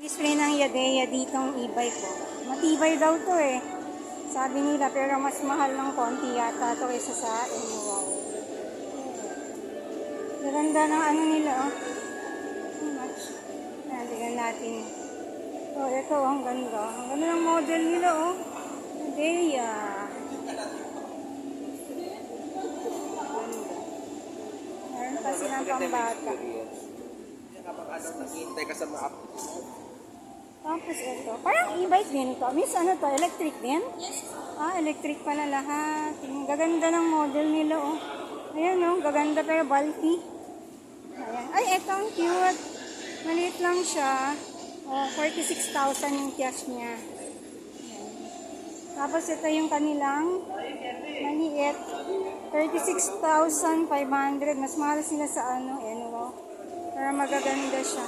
Display ng Yadea ditong e-bike ko. Matibay daw to eh. Sabi nila, pero mas mahal ng konti yata to kaysa sa wow. Ganda ng ano nila oh. So much. Tingnan natin. Oh, ito oh, ang ganda. Ang ganda ng model nila oh. Yadea. Meron pa silang pambata. Naghihintay ka sa map. Tapos ito, parang e-bike din to. Miss, ano to? Electric din? Ah, electric pala lahat. Ang gaganda ng model nila, oh. Ayan, oh. Gaganda pero bulky. Ayan. Ay, ito ang cute. Maliit lang siya. Oh, 46,000 yung cash niya. Ayan. Tapos ito yung kanilang maliit. 36,500. Mas mahal sila sa ano, ano, oh. Pero magaganda siya.